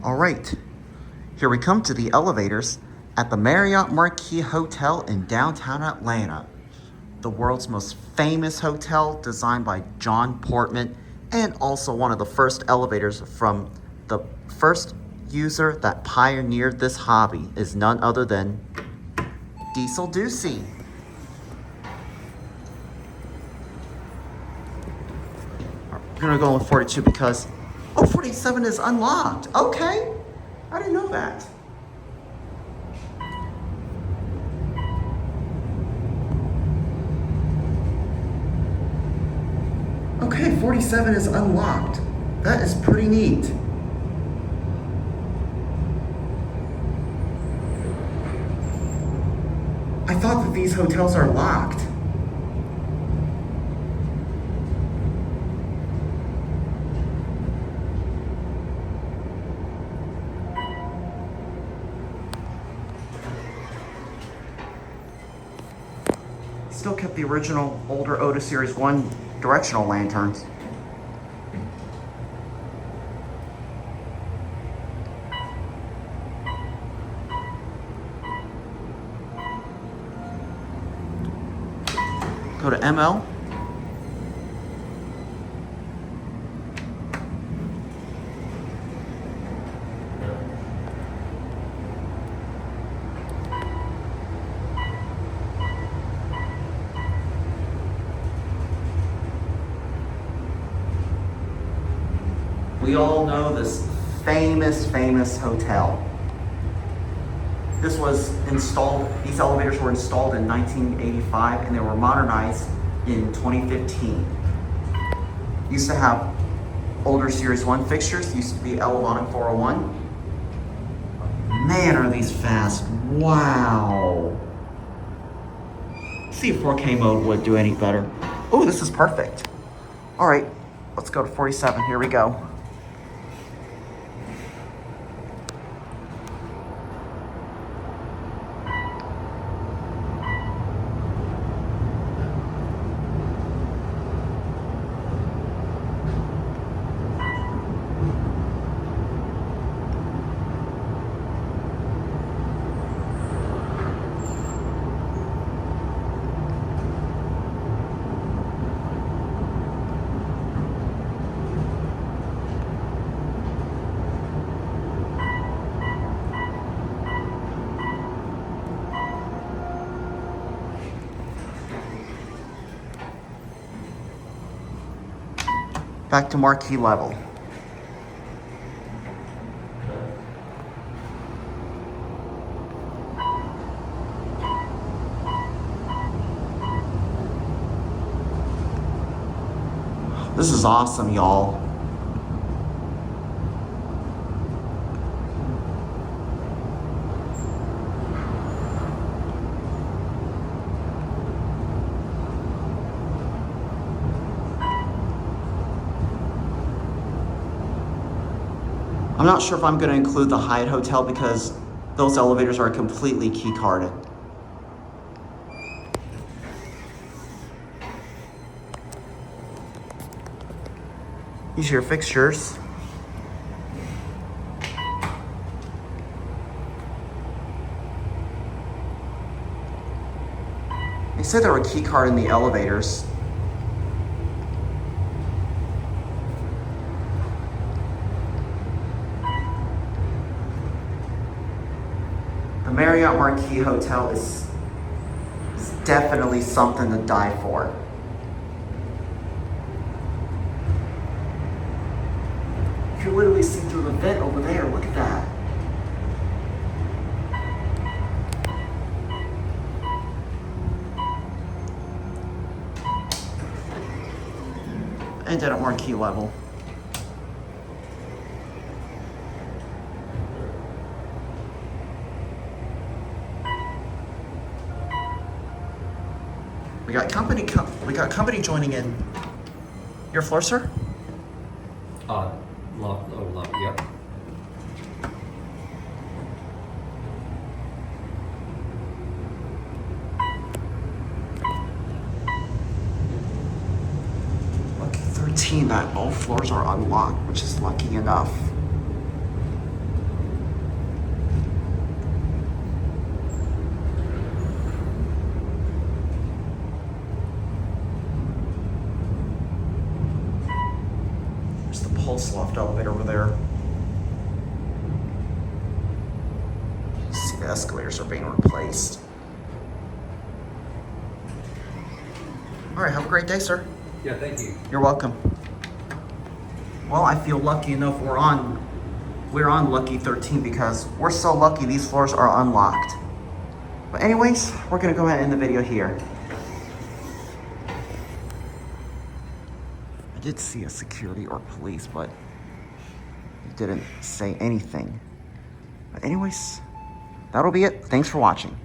All right, here we come to the elevators at the Marriott Marquis Hotel in downtown Atlanta. The world's most famous hotel, designed by John Portman, and also one of the first elevators from the first user that pioneered this hobby is none other than Diesel Ducey. We're gonna go with 42 because, 47 is unlocked. Okay, I didn't know that. Okay, 47 is unlocked. That is pretty neat. I thought that these hotels are locked. Still kept the original older Otis Series 1 directional lanterns. Go to ML. We all know this famous hotel. This was installed, these elevators were installed in 1985 and they were modernized in 2015. Used to have older Series 1 fixtures, used to be Elevon 401. Man, are these fast. Wow. See if 4K mode would do any better. Oh, this is perfect. All right, let's go to 47. Here we go. Back to marquee level. This is awesome, y'all. I'm not sure if I'm going to include the Hyatt Hotel because those elevators are completely key carded. These are your fixtures. They said there were key card in the elevators. The Marriott Marquis Hotel is definitely something to die for. You can literally see through the vent over there. Look at that. And at Marquis level. We got company joining in. Your floor, sir? Lock, yep. Lucky 13 that all floors are unlocked, which is lucky enough. pulse lift elevator over there. See, the escalators are being replaced. All right, have a great day, sir. Yeah, thank you. You're welcome. Well, I feel lucky enough we're on Lucky 13 because we're so lucky these floors are unlocked. But anyways, we're gonna go ahead and end the video here. I did see a security or police, but it didn't say anything. But anyways, that'll be it. Thanks for watching.